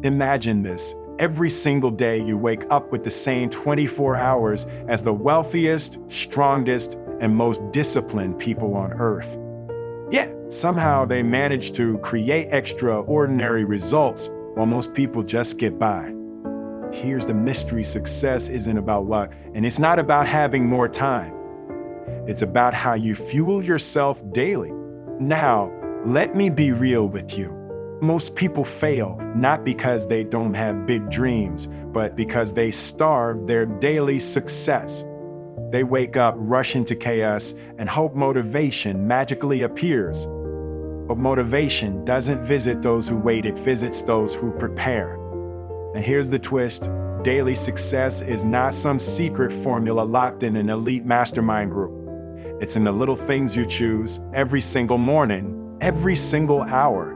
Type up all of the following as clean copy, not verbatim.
Imagine this. Every single day you wake up with the same 24 hours as the wealthiest, strongest, and most disciplined people on earth. Yet, somehow they manage to create extraordinary results while most people just get by. Here's the mystery: success isn't about luck, and it's not about having more time. It's about how you fuel yourself daily. Now, let me be real with you. Most people fail not because they don't have big dreams, but because they starve their daily success. They wake up, rush into chaos, and hope motivation magically appears. But motivation doesn't visit those who wait, it visits those who prepare. And here's the twist: daily success is not some secret formula locked in an elite mastermind group. It's in the little things you choose every single morning, every single hour.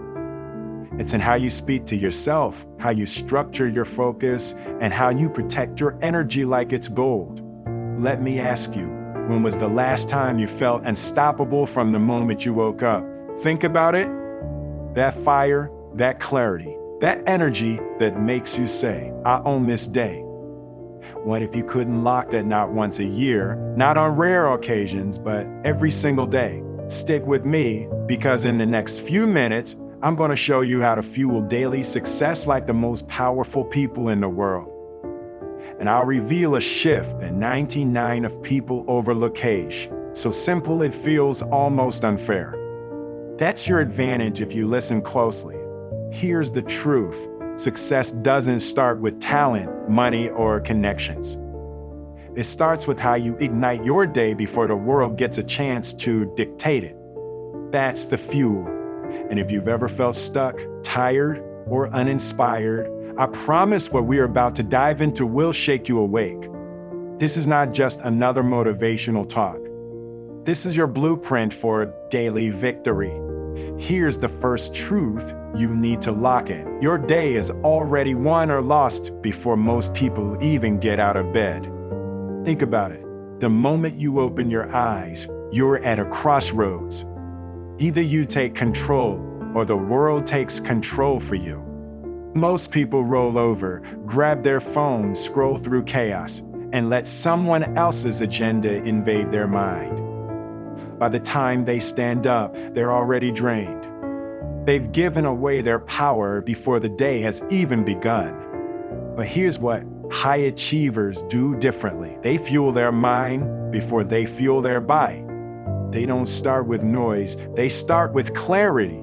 It's in how you speak to yourself, how you structure your focus, and how you protect your energy like it's gold. Let me ask you, when was the last time you felt unstoppable from the moment you woke up? Think about it. That fire, that clarity, that energy that makes you say, I own this day. What if you couldn't lock that not once a year, not on rare occasions, but every single day? Stick with me, because in the next few minutes, I'm going to show you how to fuel daily success like the most powerful people in the world. And I'll reveal a shift that 99% of people overlook. So simple it feels almost unfair. That's your advantage if you listen closely. Here's the truth: success doesn't start with talent, money, or connections. It starts with how you ignite your day before the world gets a chance to dictate it. That's the fuel. And if you've ever felt stuck, tired, or uninspired, I promise what we're about to dive into will shake you awake. This is not just another motivational talk. This is your blueprint for daily victory. Here's the first truth you need to lock in: your day is already won or lost before most people even get out of bed. Think about it. The moment you open your eyes, you're at a crossroads. Either you take control or the world takes control for you. Most people roll over, grab their phone, scroll through chaos, and let someone else's agenda invade their mind. By the time they stand up, they're already drained. They've given away their power before the day has even begun. But here's what high achievers do differently: they fuel their mind before they fuel their body. They don't start with noise, they start with clarity.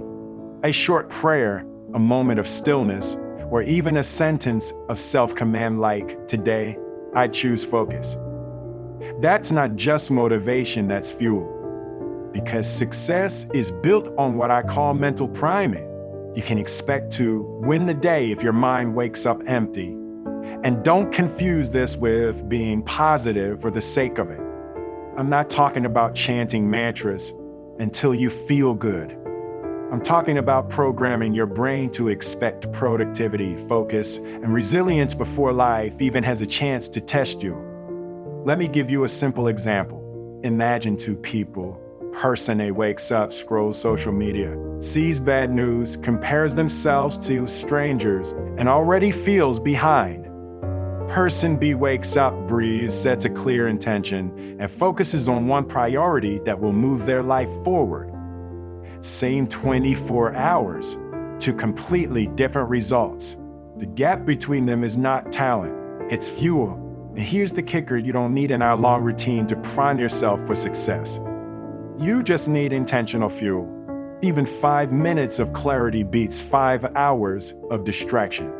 A short prayer, a moment of stillness, or even a sentence of self-command like, "Today, I choose focus." That's not just motivation, that's fuel. Because success is built on what I call mental priming. You can expect to win the day if your mind wakes up empty. And don't confuse this with being positive for the sake of it. I'm not talking about chanting mantras until you feel good. I'm talking about programming your brain to expect productivity, focus, and resilience before life even has a chance to test you. Let me give you a simple example. Imagine two people. Person A wakes up, scrolls social media, sees bad news, compares themselves to strangers, and already feels behind. Person B wakes up, breathes, sets a clear intention, and focuses on one priority that will move their life forward. Same 24 hours, two completely different results. The gap between them is not talent, it's fuel. And here's the kicker: you don't need an hour-long routine to prime yourself for success. You just need intentional fuel. Even 5 minutes of clarity beats 5 hours of distraction.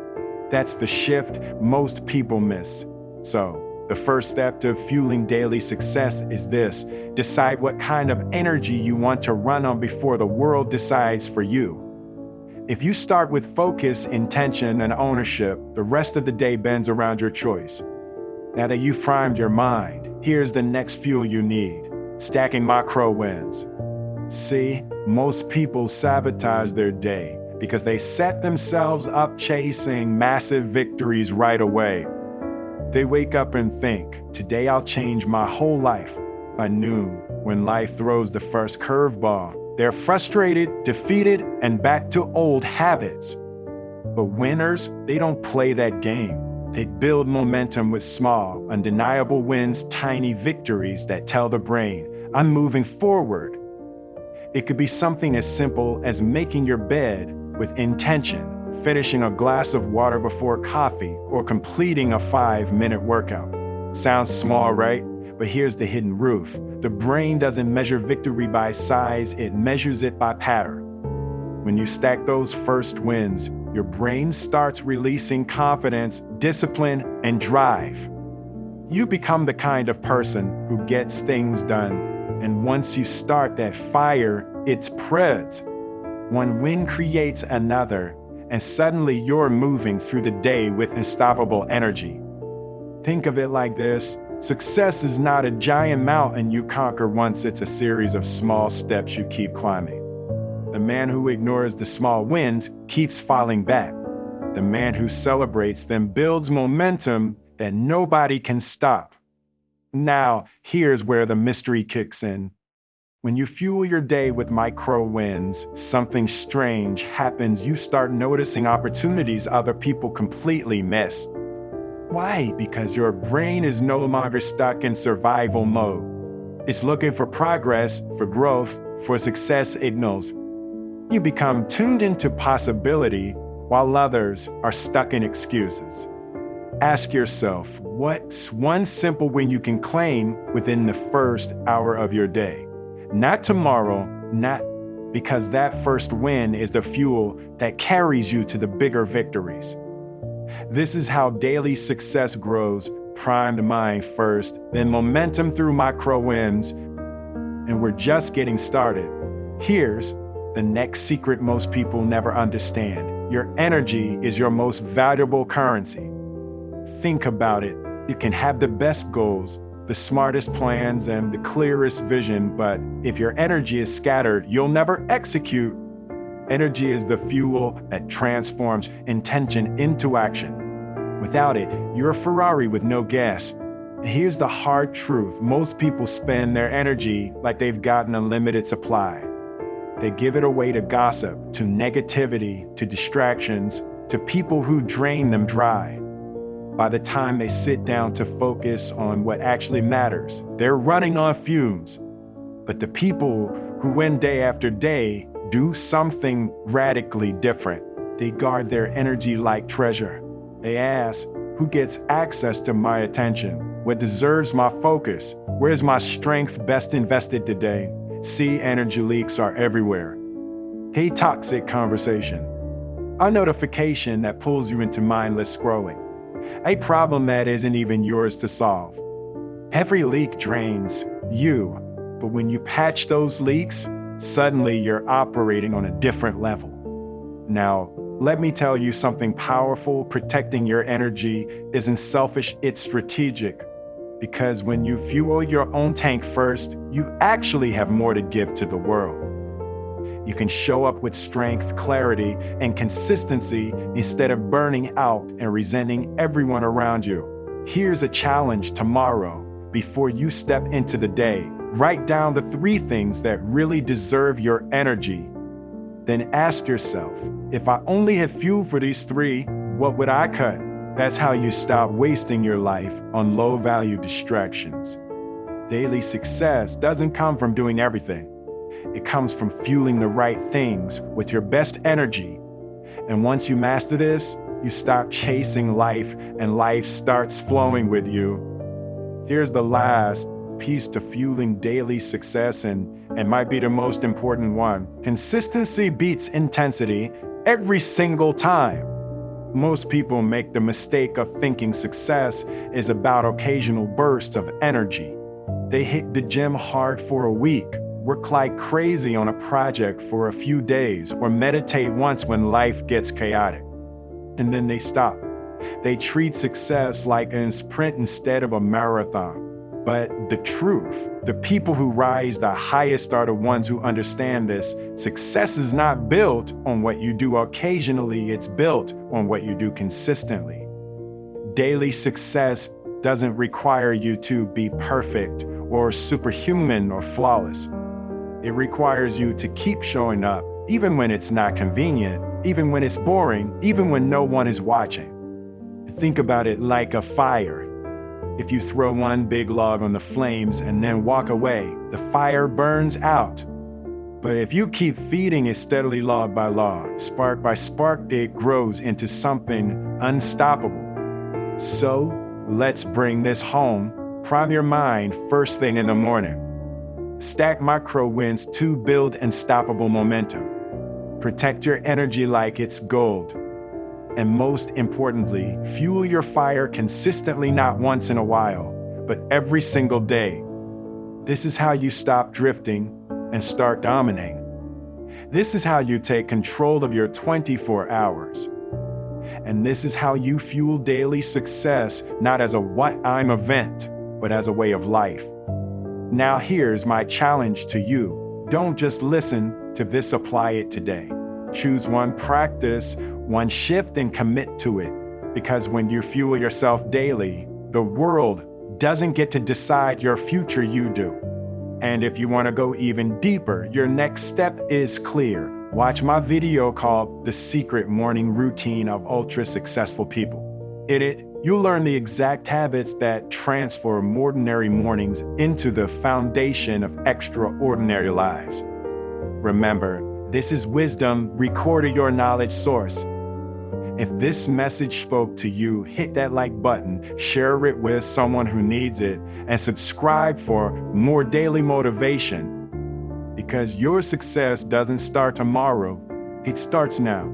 That's the shift most people miss. So, the first step to fueling daily success is this: decide what kind of energy you want to run on before the world decides for you. If you start with focus, intention, and ownership, the rest of the day bends around your choice. Now that you've primed your mind, here's the next fuel you need: stacking micro wins. See, most people sabotage their day because they set themselves up chasing massive victories right away. They wake up and think, today I'll change my whole life. By noon, when life throws the first curveball, they're frustrated, defeated, and back to old habits. But winners, they don't play that game. They build momentum with small, undeniable wins, tiny victories that tell the brain, I'm moving forward. It could be something as simple as making your bed with intention, finishing a glass of water before coffee, or completing a 5-minute workout. Sounds small, right? But here's the hidden truth. The brain doesn't measure victory by size, it measures it by pattern. When you stack those first wins, your brain starts releasing confidence, discipline, and drive. You become the kind of person who gets things done. And once you start that fire, it spreads. One win creates another, and suddenly you're moving through the day with unstoppable energy. Think of it like this. Success is not a giant mountain you conquer once, it's a series of small steps you keep climbing. The man who ignores the small wins keeps falling back. The man who celebrates them builds momentum that nobody can stop. Now, here's where the mystery kicks in. When you fuel your day with micro wins, something strange happens. You start noticing opportunities other people completely miss. Why? Because your brain is no longer stuck in survival mode. It's looking for progress, for growth, for success signals. You become tuned into possibility while others are stuck in excuses. Ask yourself, what's one simple win you can claim within the first hour of your day? Not tomorrow, not because that first win is the fuel that carries you to the bigger victories. This is how daily success grows, primed mind first, then momentum through micro wins. And we're just getting started. Here's the next secret most people never understand. Your energy is your most valuable currency. Think about it. You can have the best goals, the smartest plans, and the clearest vision, but if your energy is scattered, you'll never execute. Energy is the fuel that transforms intention into action. Without it, you're a Ferrari with no gas. And here's the hard truth. Most people spend their energy like they've got an unlimited supply. They give it away to gossip, to negativity, to distractions, to people who drain them dry. By the time they sit down to focus on what actually matters, they're running on fumes. But the people who win day after day do something radically different. They guard their energy like treasure. They ask, who gets access to my attention? What deserves my focus? Where's my strength best invested today? See, energy leaks are everywhere. Hey, toxic conversation. A notification that pulls you into mindless scrolling. A problem that isn't even yours to solve. Every leak drains you, but when you patch those leaks, suddenly you're operating on a different level. Now, let me tell you something powerful. Protecting your energy isn't selfish, it's strategic. Because when you fuel your own tank first, you actually have more to give to the world. You can show up with strength, clarity, and consistency instead of burning out and resenting everyone around you. Here's a challenge tomorrow. Before you step into the day, write down the 3 things that really deserve your energy. Then ask yourself, if I only had fuel for these 3, what would I cut? That's how you stop wasting your life on low-value distractions. Daily success doesn't come from doing everything. It comes from fueling the right things with your best energy. And once you master this, you stop chasing life and life starts flowing with you. Here's the last piece to fueling daily success and might be the most important one. Consistency beats intensity every single time. Most people make the mistake of thinking success is about occasional bursts of energy. They hit the gym hard for a week, work like crazy on a project for a few days, or meditate once when life gets chaotic. And then they stop. They treat success like a sprint instead of a marathon. But the truth, the people who rise the highest are the ones who understand this. Success is not built on what you do occasionally, it's built on what you do consistently. Daily success doesn't require you to be perfect or superhuman or flawless. It requires you to keep showing up, even when it's not convenient, even when it's boring, even when no one is watching. Think about it like a fire. If you throw one big log on the flames and then walk away, the fire burns out. But if you keep feeding it steadily log by log, spark by spark, it grows into something unstoppable. So let's bring this home. Prime your mind first thing in the morning. Stack micro wins to build unstoppable momentum. Protect your energy like it's gold. And most importantly, fuel your fire consistently, not once in a while, but every single day. This is how you stop drifting and start dominating. This is how you take control of your 24 hours. And this is how you fuel daily success, not as a what-I'm event, but as a way of life. Now here's my challenge to you. Don't just listen to this, apply it today. Choose one practice, one shift, and commit to it. Because when you fuel yourself daily, the world doesn't get to decide your future, you do. And if you want to go even deeper, your next step is clear. Watch my video called The Secret Morning Routine of Ultra Successful People. In it, you'll learn the exact habits that transform ordinary mornings into the foundation of extraordinary lives. Remember, this is wisdom recorded your knowledge source. If this message spoke to you, hit that like button, share it with someone who needs it, and subscribe for more daily motivation. Because your success doesn't start tomorrow, it starts now.